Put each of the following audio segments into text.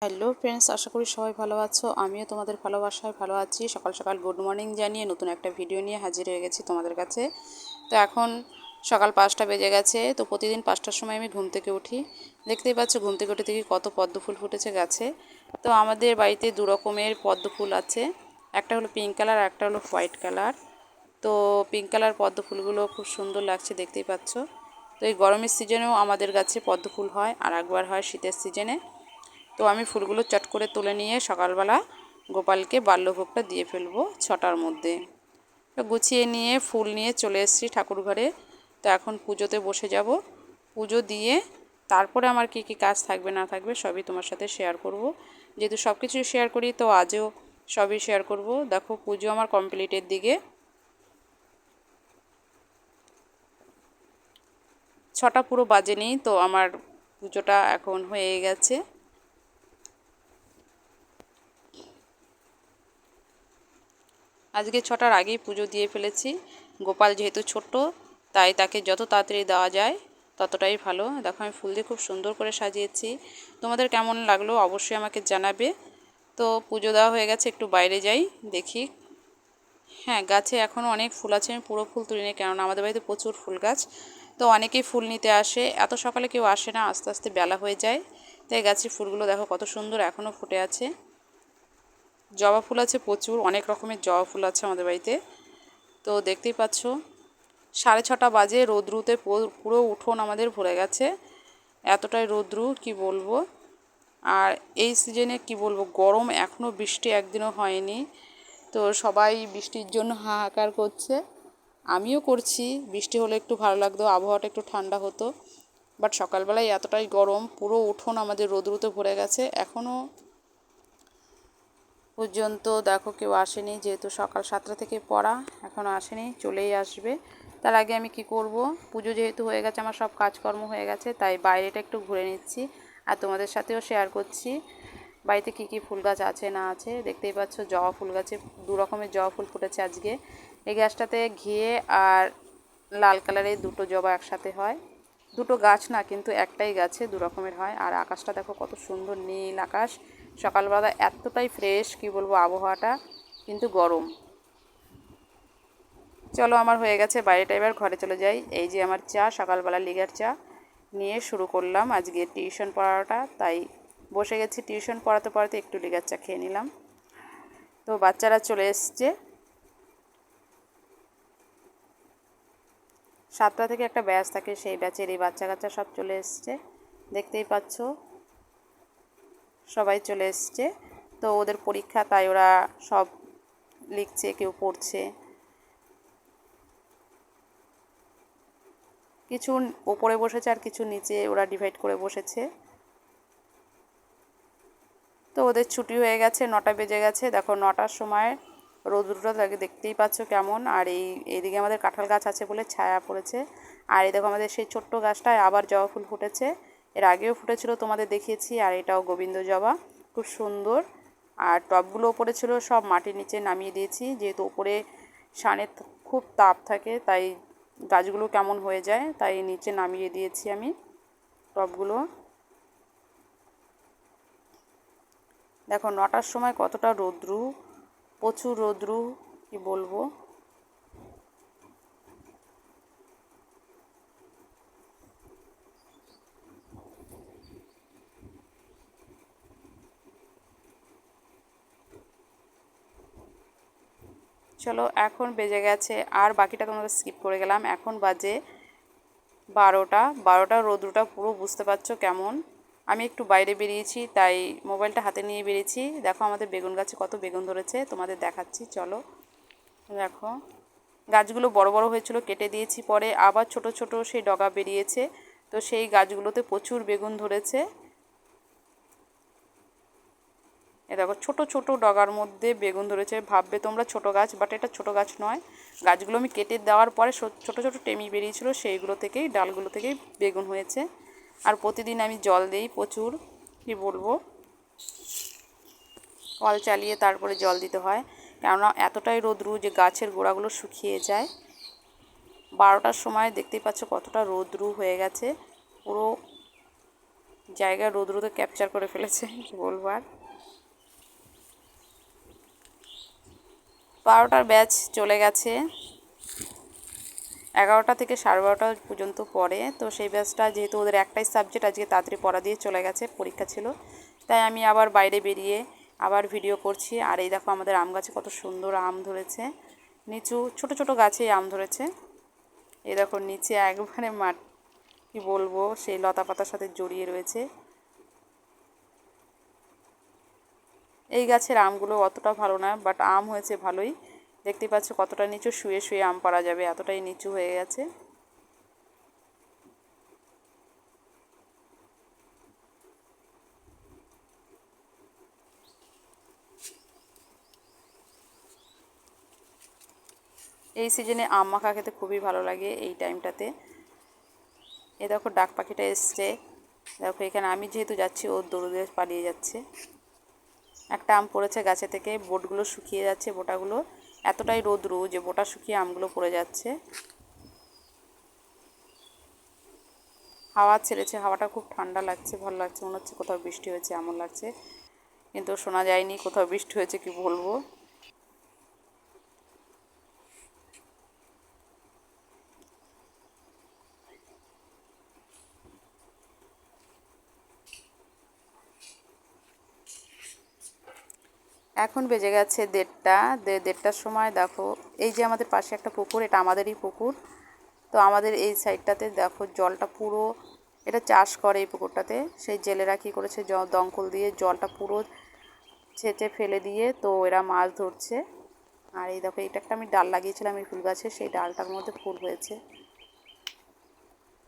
Hello friends, আশা করি সবাই ভালো আছো। আমিও তোমাদের ভালোবাসায় ভালো আছি। সকাল সকাল গুড মর্নিং জানিয়ে নতুন একটা ভিডিও নিয়ে হাজির হয়ে গেছি তোমাদের কাছে। তো এখন সকাল 5টা বেজে গেছে। তো প্রতিদিন 5টার সময় আমি ঘুম থেকে উঠি। দেখতেই পাচ্ছ ঘুম থেকে উঠে দেখি কত পদ্ম ফুল ফুটেছে গাছে। তো আমাদের বাড়িতে দু রকমের পদ্ম ফুল আছে, একটা হলো পিঙ্ক কালার আর একটা হলো হোয়াইট কালার। তো পিঙ্ক কালার পদ্ম ফুলগুলো খুব সুন্দর লাগছে, দেখতেই পাচ্ছ। তো এই গরমের সিজনেও আমাদের গাছে পদ্ম ফুল হয়, আর একবার হয় শীতের সিজনে। তো আমি ফুলগুলো চট করে তুলে নিয়ে সকালবেলা গোপালকে বাল্যভোগটা দিয়ে ফেলবো 6টার মধ্যে। তো গুছিয়ে নিয়ে ফুল নিয়ে চলে এসেছি ঠাকুর ঘরে। তো এখন পুজোতে বসে যাব। পুজো দিয়ে তারপরে আমার কি কি কাজ থাকবে না থাকবে সবই তোমার সাথে শেয়ার করব। যেহেতু সব কিছুই শেয়ার করি, তো আজও সবই শেয়ার করব। দেখো পুজো আমার কমপ্লিটের দিকে, 6টা পুরো বাজেনি, তো আমার পুজোটা এখন হয়ে গেছে। আজকে 6টার আগেই পুজো দিয়ে ফেলেছি। গোপাল যেহেতু ছোট্ট, তাই তাকে যত তাড়াতাড়ি দেওয়া যায় ততটাই ভালো। দেখো আমি ফুল দিয়ে খুব সুন্দর করে সাজিয়েছি। তোমাদের কেমন লাগলো অবশ্যই আমাকে জানাবে। তো পুজো দেওয়া হয়ে গেছে, একটু বাইরে যাই দেখি। হ্যাঁ, গাছে এখনও অনেক ফুল আছে, আমি পুরো ফুল তুলিনি, কেননা আমাদের বাড়িতে প্রচুর ফুল গাছ। তো অনেকেই ফুল নিতে আসে, এত সকালে কেউ আসে না, আস্তে আস্তে বেলা হয়ে যায়। তাই গাছের ফুলগুলো দেখো কত সুন্দর এখনও ফুটে আছে। জবা ফুল আছে প্রচুর, অনেক রকমের জবা ফুল আছে আমাদের বাড়িতে। তো দেখতেই পাচ্ছ 6:30 বাজে, রৌদ্রুতে পুরো উঠোন আমাদের ভরে গেছে। এতটাই রৌদ্রু কি বলবো। আর এই সিজনে কি বলবো, গরম, এখনও বৃষ্টি একদিনও হয়নি। তো সবাই বৃষ্টির জন্য হাহাকার করছে, আমিও করছি। বৃষ্টি হলে একটু ভালো লাগতো, আবহাওয়াটা একটু ঠান্ডা হতো। বাট সকালবেলায় এতটাই গরম, পুরো উঠোন আমাদের রৌদ্রুতে ভরে গেছে। এখনও পর্যন্ত দেখো কেউ আসেনি, যেহেতু সকাল 7টা থেকে পড়া, এখনও আসেনি, চলেই আসবে। তার আগে আমি কি করব, পুজো যেহেতু হয়ে গেছে, আমার সব কাজকর্ম হয়ে গেছে, তাই বাইরেটা একটু ঘুরে নিচ্ছি আর তোমাদের সাথেও শেয়ার করছি বাড়িতে কি কি ফুল গাছ আছে না আছে। দেখতেই পাচ্ছ জবা ফুল গাছে 2 রকমের জবা ফুল ফুটেছে আজকে। এই গাছটাতে ঘিয়ে আর লাল কালারের 2টো জবা একসাথে হয়। 2টো গাছ না, কিন্তু একটাই গাছে 2 রকমের হয়। আর আকাশটা দেখো কত সুন্দর নীল আকাশ। সকালবেলা এতটাই ফ্রেশ কি বলবো আবহাওয়াটা, কিন্তু গরম। চলো আমার হয়ে গেছে, বাইরেটা এবার ঘরে চলে যাই। এই যে আমার চা, সকালবেলা লিগার চা নিয়ে শুরু করলাম আজকে টিউশন পড়াটা, তাই বসে গেছি। টিউশন পড়াতে পড়াতে একটু লিগার চা খেয়ে নিলাম। তো বাচ্চারা চলে এসছে, 7টা থেকে একটা ব্যাচ থাকে, সেই ব্যাচের এই বাচ্চা কাচ্চা সব চলে এসছে। দেখতেই পাচ্ছ সবাই চলে এসছে। তো ওদের পরীক্ষা, তাই ওরা সব লিখছে, কেউ পড়ছে। কিছু ওপরে বসেছে আর কিছু নিচে, ওরা ডিভাইড করে বসেছে। তো ওদের ছুটি হয়ে গেছে, 9টা বেজে গেছে। দেখো 9টার সময় রোদ্রুটা দেখতেই পাচ্ছ কেমন। আর এইদিকে আমাদের কাঁঠাল গাছ আছে বলে ছায়া পড়েছে। আর এই দেখো আমাদের সেই ছোট্ট গাছটায় আবার জবা ফুল ফুটেছে, এর আগেও ফুটেছিল, তোমাদের দেখিয়েছি। আর এটাও গোবিন্দ জবা, খুব সুন্দর। আর টবগুলো ওপরে ছিল, সব মাটির নিচে নামিয়ে দিয়েছি, যেহেতু ওপরে সানের খুব তাপ থাকে, তাই গাছগুলো কেমন হয়ে যায়, তাই নিচে নামিয়ে দিয়েছি আমি টবগুলো। দেখো 9টার সময় কতটা রৌদ্রু, প্রচুর রৌদ্রু কি বলবো। চলো এখন বেজে গেছে, আর বাকিটা তোমাদের স্কিপ করে গেলাম। এখন বাজে 12টা। রৌদ্রুটা পুরো বুঝতে পারছো কেমন। আমি একটু বাইরে বেরিয়েছি, তাই মোবাইলটা হাতে নিয়ে বেরিয়েছি। দেখো আমাদের বেগুন গাছে কত বেগুন ধরেছে, তোমাদের দেখাচ্ছি চলো। দেখো গাছগুলো বড় বড় হয়েছিল, কেটে দিয়েছি, পরে আবার ছোট ছোট সেই ডগা বেরিয়েছে। তো সেই গাছগুলোতে প্রচুর বেগুন ধরেছে। এ দেখো ছোট ছোট ডগার মধ্যে বেগুন ধরেছে। ভাববে তোমরা ছোট গাছ, বাট এটা ছোট গাছ নয়। গাছগুলো আমি কেটে দেওয়ার পরে ছোট ছোট টেমি বেরিয়েছিল, সেইগুলো থেকেই, ডালগুলো থেকেই বেগুন হয়েছে। আর প্রতিদিন আমি জল দিই প্রচুর, কি বলবো, কল চালিয়ে তারপরে জল দিতে হয়, কেননা এতটাই রোদ্রু যে গাছের গোড়াগুলো শুকিয়ে যায়। 12টার সময় দেখতেই পাচ্ছ কতটা রোদ্রু হয়ে গেছে পুরো। জায়গা রোদে ক্যাপচার করে ফেলেছে, কি বলবো আর। 12টার ব্যাচ চলে গেছে, 11টা থেকে 12:30 পর্যন্ত পড়ে। তো সেই ব্যাচটা যেহেতু ওদের একটাই সাবজেক্ট আজকে তাড়াতাড়ি পড়া দিয়ে চলে গেছে, পরীক্ষা ছিল, তাই আমি আবার বাইরে বেরিয়ে আবার ভিডিও করছি। আর এই দেখো আমাদের আম গাছে কত সুন্দর আম ধরেছে, নিচু ছোট ছোট গাছে আম ধরেছে। এই দেখো নিচে একবারে মাঠ, কি বলবো, সেই লতা পাতার সাথে জড়িয়ে রয়েছে। এই গাছের আমগুলো অতটা ভালো না, বাট আম হয়েছে ভালোই। দেখতে পাচ্ছ কতটা নিচু, শুয়ে শুয়ে আম পাড়া যাবে, এতটাই নিচু হয়ে গেছে। এই সিজনে আম মাখা খেতে খুবই ভালো লাগে এই টাইমটাতে। এ দেখো ডাক পাখিটা এসছে, দেখো এখানে আমি যেহেতু যাচ্ছি ও দৌড়ে পালিয়ে যাচ্ছে। একটা আম পড়েছে গাছে থেকে, বোটগুলো শুকিয়ে যাচ্ছে, বোটাগুলো এতটাই রোদ্রু যে বোটা শুকিয়ে আমগুলো পড়ে যাচ্ছে। হাওয়া ছেড়েছে, হাওয়াটা খুব ঠান্ডা লাগছে, ভালো লাগছে, মনে হচ্ছে কোথাও বৃষ্টি হয়েছে এমন লাগছে, কিন্তু শোনা যায়নি কোথাও বৃষ্টি হয়েছে, কি বলবো। এখন বেজে গেছে 1:30, 1:30টার সময় দেখো এই যে আমাদের পাশে একটা পুকুর, এটা আমাদেরই পুকুর। তো আমাদের এই সাইডটাতে দেখো জলটা পুরো, এটা চাষ করে এই পুকুরটাতে, সেই জেলেরা কী করেছে দমকল দিয়ে জলটা পুরো ছেঁচে ফেলে দিয়ে তো এরা মাছ ধরছে। আর এই দেখো এটা একটা আমি ডাল লাগিয়েছিলাম এই ফুল গাছে, সেই ডালটার মধ্যে ফুল হয়েছে।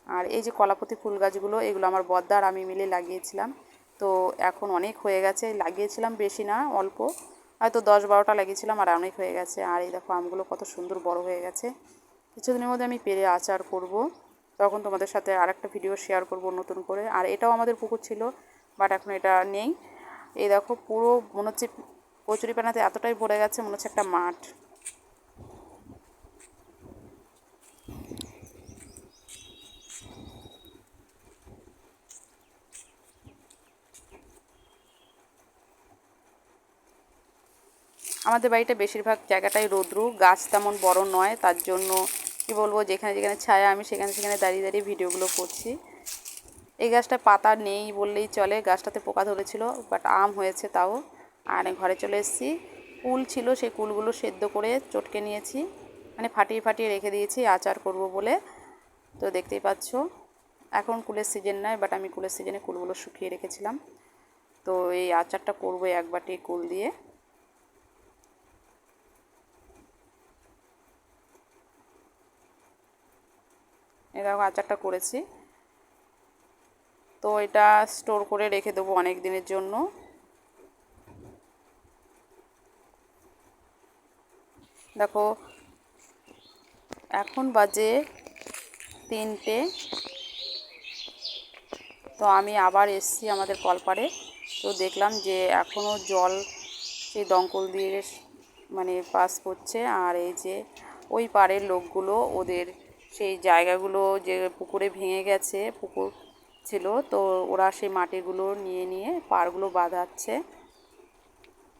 আর এই যে কলাপতি ফুল গাছগুলো, এগুলো আমার বদ্দা আর আমি মিলে লাগিয়েছিলাম। তো এখন অনেক হয়ে গেছে, লাগিয়েছিলাম বেশি না, অল্প, হয়তো 10-12টা লাগিয়েছিলাম, আর অনেক হয়ে গেছে। আর এই দেখো আমগুলো কত সুন্দর বড় হয়ে গেছে। কিছুদিনের মধ্যে আমি পেরে আচার করব, তখন তোমাদের সাথে আরেকটা ভিডিও শেয়ার করব নতুন করে। আর এটাও আমাদের পুকুর ছিল, বাট এখন এটা নেই। এই দেখো পুরো মনে হচ্ছে কচুরিপানাতে এতটাই ভরে গেছে, মনে হচ্ছে একটা মাঠ। আমাদের বাড়িটা বেশিরভাগ জায়গাটাই রৌদ্রু, গাছ তেমন বড় নয়, তার জন্য কি বলবো, যেখানে যেখানে ছায়া আমি সেখানে সেখানে দাঁড়িয়ে দাঁড়িয়ে ভিডিওগুলো করছি। এই গাছটা পাতা নেই বললেই চলে, গাছটাতে পোকা ধরেছিল, বাট আম হয়েছে তাও। আর ঘরে চলে এসেছি, কুল ছিল, সেই কুলগুলো সেদ্ধ করে চটকে নিয়েছি, মানে ফাটিয়ে ফাটিয়ে রেখে দিয়েছি আচার করব বলে। তো দেখতেই পাচ্ছ এখন কুলের সিজন নয়, বাট আমি কুলের সিজনে কুলগুলো শুকিয়ে রেখেছিলাম। তো এই আচারটা করবো এক বাটি কুল দিয়ে। এই দেখো আচারটা করেছি, তো এটা স্টোর করে রেখে দেবো অনেক দিনের জন্য। দেখো এখন বাজে 3টে, তো আমি আবার এসছি আমাদের কলপাড়ে। তো দেখলাম যে এখনও জল সেই দমকল দিয়ে মানে পাস করছে। আর এই যে ওই পাড়ের লোকগুলো, ওদের সেই জায়গাগুলো যে পুকুরে ভেঙে গেছে, পুকুর ছিল, তো ওরা সেই মাটিগুলো নিয়ে নিয়ে পাড়গুলো বাঁধাচ্ছে।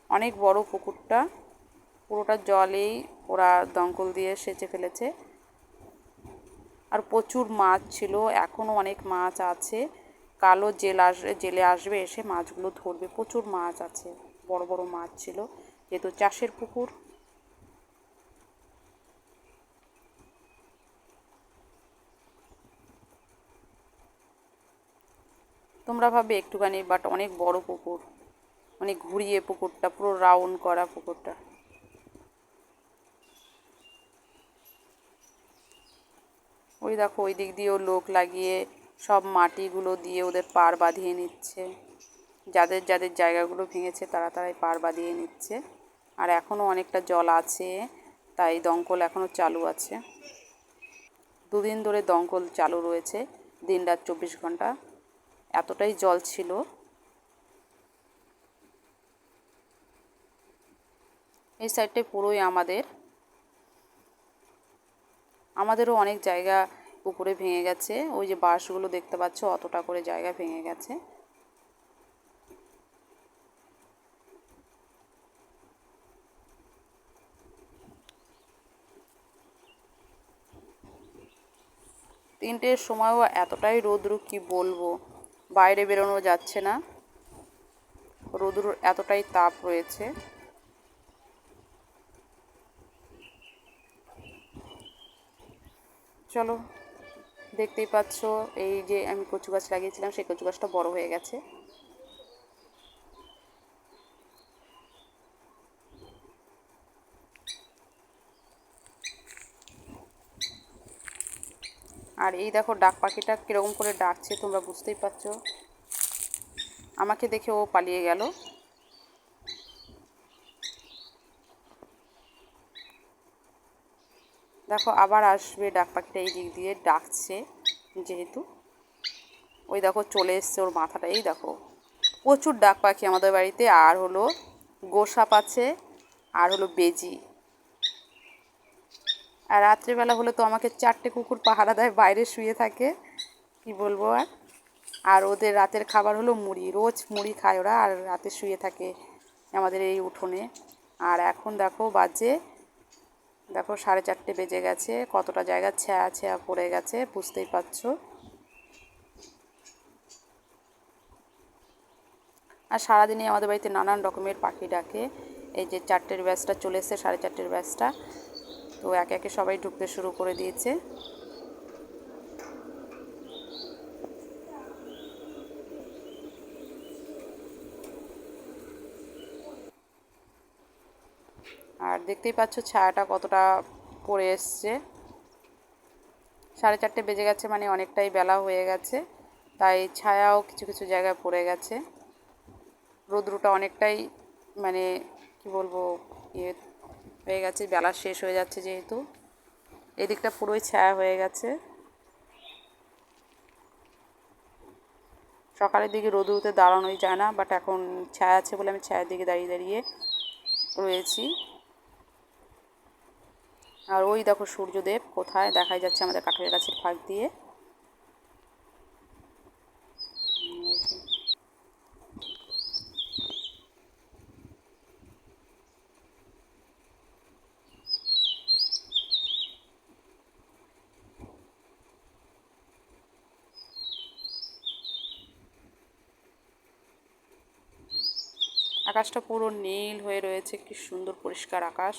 অনেক বড় পুকুরটা, পুরোটা জলেই ওরা দমকল দিয়ে সেচে ফেলেছে। আর প্রচুর মাছ ছিল, এখনও অনেক মাছ আছে। কালো জেলে আসবে, এসে মাছগুলো ধরবে, প্রচুর মাছ আছে, বড় বড় মাছ ছিল, যেহেতু চাষের পুকুর। তোমরা ভাবে একটুখানি, বাট অনেক বড় পুকুর, মানে ঘুরিয়ে পুকুরটা, পুরো রাউন্ড করা পুকুরটা। ওই দেখো ওই দিক দিয়েও লোক লাগিয়ে সব মাটিগুলো দিয়ে ওদের পাড় বাঁধিয়ে নিচ্ছে, যাদের যাদের জায়গাগুলো ভেঙেছে তারা তারাই পাড় বাঁধিয়ে নিচ্ছে। আর এখনও অনেকটা জল আছে, তাই দমকল এখনও চালু আছে। 2 দিন ধরে দমকল চালু রয়েছে, দিন রাত 24 ঘন্টা, এতটাই জল ছিল। এই সাইডটাই পুরোই আমাদেরও অনেক জায়গা পুকুরে ভেঙে গেছে। ওই যে বাঁশগুলো দেখতে পাচ্ছ অতটা করে জায়গা ভেঙে গেছে। তিনটের সময়ও এতটাই রৌদ্র কি বলবো, বাইরে বেরোনো যাচ্ছে না, রৌদ্র এতটাই তাপ রয়েছে। চলো, দেখতেই পাচ্ছ এই যে আমি কচু গাছ লাগিয়েছিলাম সেই কচু গাছটা বড় হয়ে গেছে। আর এই দেখো ডাক পাখিটা কীরকম করে ডাকছে, তোমরা বুঝতেই পারছো। আমাকে দেখে ও পালিয়ে গেল। দেখো আবার আসবে ডাক পাখিটা, এই দিক দিয়ে ডাকছে যেহেতু। ওই দেখো চলে এসছে ওর মাথাটা, এই দেখো প্রচুর ডাক পাখি আমাদের বাড়িতে। আর হলো গোসাপ আছে, আর হলো বেজি। আর রাত্রিবেলা হলে তো আমাকে 4টে কুকুর পাহারা দেয়, বাইরে শুয়ে থাকে, কি বলবো। আর ওদের রাতের খাবার হলো মুড়ি, রোজ মুড়ি খায় ওরা, আর রাতে শুয়ে থাকে আমাদের এই উঠোনে। আর এখন দেখো বাজে, দেখো 4:30 বেজে গেছে, কতটা জায়গা ছায়া ছায়া পড়ে গেছে বুঝতেই পারছো। আর সারাদিনই আমাদের বাড়িতে নানান রকমের পাখি ডাকে। এই যে 4টের ব্যাচটা চলে এসছে, 4:30 ব্যাচটা, তো একে একে সবাই ঢুকতে শুরু করে দিয়েছে। আর দেখতেই পাচ্ছ ছায়াটা কতটা পড়ে এসছে। 4:30 বেজে গেছে মানে অনেকটাই বেলা হয়ে গেছে, তাই ছায়াও কিছু কিছু জায়গায় পড়ে গেছে। রৌদ্রটা অনেকটাই মানে কি বলবো ইয়ে হয়ে গেছে, বেলা শেষ হয়ে যাচ্ছে যেহেতু। এদিকটা পুরোই ছায়া হয়ে গেছে। সকালের দিকে রৌদ্রতে দাঁড়ানোই যায় না, বাট এখন ছায়া আছে বলে আমি ছায়ার দিকে দাঁড়িয়ে দাঁড়িয়ে রয়েছি। আর ওই দেখো সূর্যদেব কোথায় দেখাই যাচ্ছে আমাদের কাঁঠাল গাছের ফাঁক দিয়ে। আকাশটা পুরো নীল হয়ে রয়েছে, কি সুন্দর পরিষ্কার আকাশ।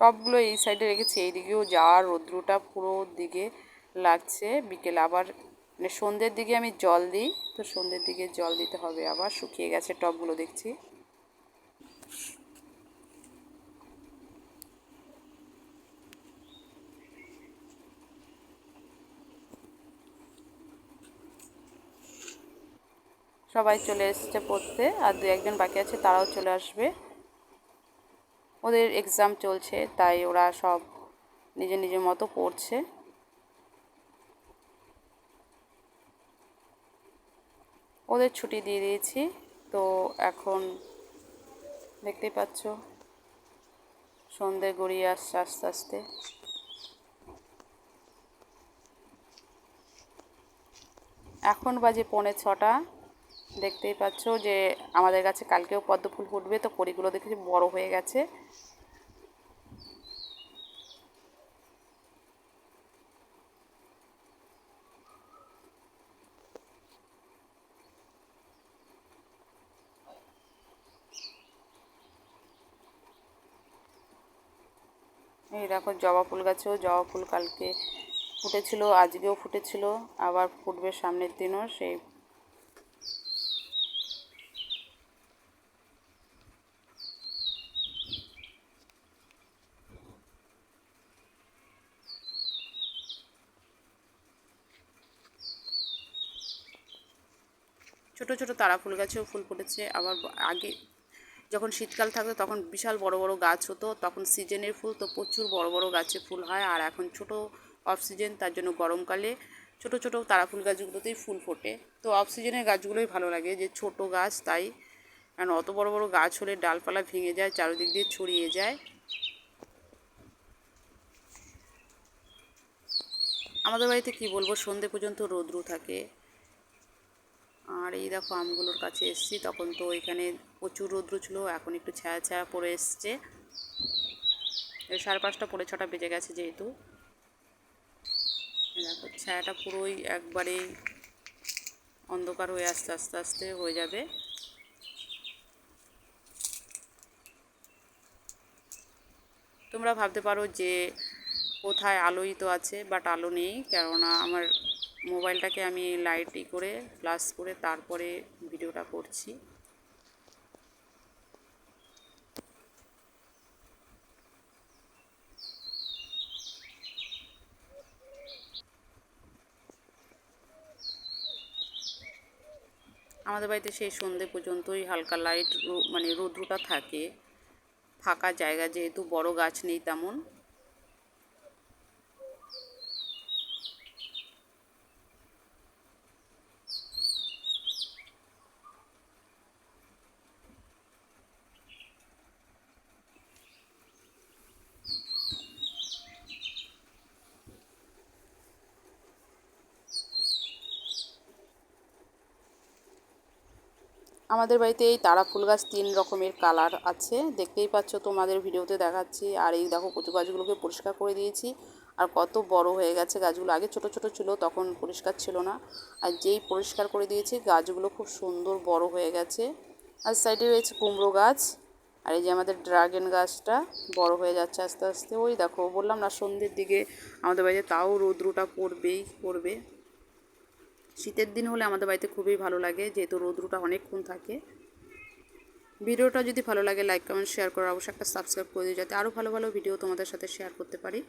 টবগুলো এই সাইডে রেখেছি, এইদিকেও যাওয়ার রৌদ্রটা পুরো দিকে লাগছে। বিকেলে আবার মানে সন্ধ্যের দিকে আমি জল দিই, তো সন্ধ্যের দিকে জল দিতে হবে। আবার শুকিয়ে গেছে টবগুলো দেখছি। সবাই চলে এসছে পড়তে, আর 2-1জন বাকি আছে, তারাও চলে আসবে। ওদের এক্সাম চলছে তাই ওরা সব নিজের নিজের মতো পড়ছে। ওদের ছুটি দিয়ে দিয়েছি, তো এখন দেখতেই পাচ্ছ সন্ধে গড়িয়ে আসছে আস্তে আস্তে। এখন বাজে 5:45। দেখতেই পাচ্ছ যে আমাদের কাছে কালকেও পদ্ম ফুল ফুটবে, তো কড়িগুলো দেখেছি বড় হয়ে গেছে। এই দেখো জবা ফুল গাছেও জবা ফুল কালকে ফুটেছিল, আজকেও ফুটেছিল, আবার ফুটবে সামনের দিনও। সেই ছোট ছোট তারা ফুল গাছেও ফুল ফুটেছে। আবার আগে যখন শীতকাল থাকতো তখন বিশাল বড় বড় গাছ হতো, তখন সিজনের ফুল তো প্রচুর বড় বড় গাছে ফুল হয়। আর এখন ছোট অফ সিজন, তার জন্য গরমকালে ছোট ছোট তারা ফুল গাছগুলোতেই ফুল ফোটে। তো অফ সিজনের গাছগুলোই ভালো লাগে, যে ছোট গাছ তাই, কারণ অত বড় বড় গাছ হলে ডালপালা ভেঙে যায়, চারিদিক দিয়ে ছড়িয়ে যায়। আমাদের বাড়িতে কি বলবো, সন্ধে পর্যন্ত রৌদ্র থাকে। আর এই দেখো আমগুলোর কাছে এসেছি, তখন তো এখানে প্রচুর রৌদ্র ছিল, এখন একটু ছায়া ছায়া পড়ে এসছে। 5:30 পৌনে 6টা বেজে গেছে যেহেতু। দেখো ছায়াটা পুরোই একবারে অন্ধকার হয়ে আস্তে আস্তে আস্তে হয়ে যাবে। তোমরা ভাবতে পারো যে কোথায় আলোই তো আছে, বাট আলো নেই, কেননা আমার মোবাইলটাকে আমি লাইটই করে ফ্লাশ করে তারপরে ভিডিওটা করছি। আমাদের বাড়িতে সেই সন্ধে পর্যন্তই হালকা লাইট মানে রৌদ্রটা থাকে, ফাঁকা জায়গা যেহেতু, বড় গাছ নেই তেমন। আমাদের বাড়িতে এই তারা ফুল গাছ 3 রকমের কালার আছে, দেখতেই পাচ্ছ, তোমাদের ভিডিওতে দেখাচ্ছি। আর এই দেখো কচু গাছগুলোকে পরিষ্কার করে দিয়েছি, আর কত বড় হয়ে গেছে গাছগুলো। আগে ছোট ছোট ছিল, তখন পরিষ্কার ছিল না, আর যেই পরিষ্কার করে দিয়েছি গাছগুলো খুব সুন্দর বড় হয়ে গেছে। আর সাইডে রয়েছে কুমড়ো গাছ, আর এই যে আমাদের ড্রাগন গাছটা বড় হয়ে যাচ্ছে আস্তে আস্তে। ওই দেখো বললাম না, সন্ধ্যের দিকে আমাদের বাড়িতে তাও রৌদ্রটা পড়বে। শীতের দিন হলে আমাদের বাড়িতে খুবই ভালো লাগে, যেহেতু রৌদ্রটা অনেকক্ষণ থাকে। ভিডিওটা যদি ভালো লাগে লাইক কমেন্ট শেয়ার করে অবশ্যই একটা সাবস্ক্রাইব করে দিও, যাতে আরও ভালো ভালো ভিডিও তোমাদের সাথে শেয়ার করতে পারি।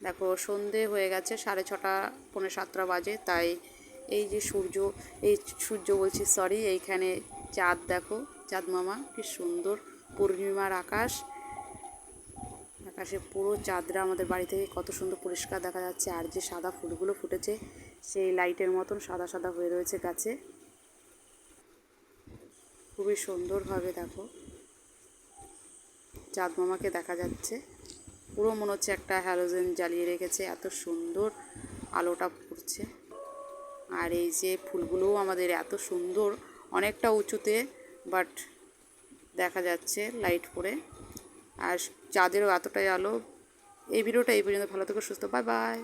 দেখো সন্ধে হয়ে গেছে, 6:30 পৌনে 7টা বাজে, তাই এই যে সূর্য বলছি সরি, এইখানে চাঁদ দেখো, চাঁদ মামা কি সুন্দর, পূর্ণিমার আকাশে পুরো চাঁদরা আমাদের বাড়ি থেকে কত সুন্দর পরিষ্কার দেখা যাচ্ছে। আর যে সাদা ফুলগুলো ফুটেছে সেই লাইটের মতন সাদা সাদা হয়ে রয়েছে গাছে, খুবই সুন্দরভাবে দেখো চাঁদ মামাকে দেখা যাচ্ছে। পুরো মনে হচ্ছে একটা হ্যালোজেন জ্বালিয়ে রেখেছে, এত সুন্দর আলোটা পড়ছে। আর এই যে ফুলগুলোও আমাদের এত সুন্দর, অনেকটা উঁচুতে, বাট দেখা যাচ্ছে লাইট পড়ে, আর চাঁদেরও এতটাই আলো। এই ভিডিওটা এই পর্যন্ত, ভালো থেকো, সুস্থ, বাই বাই।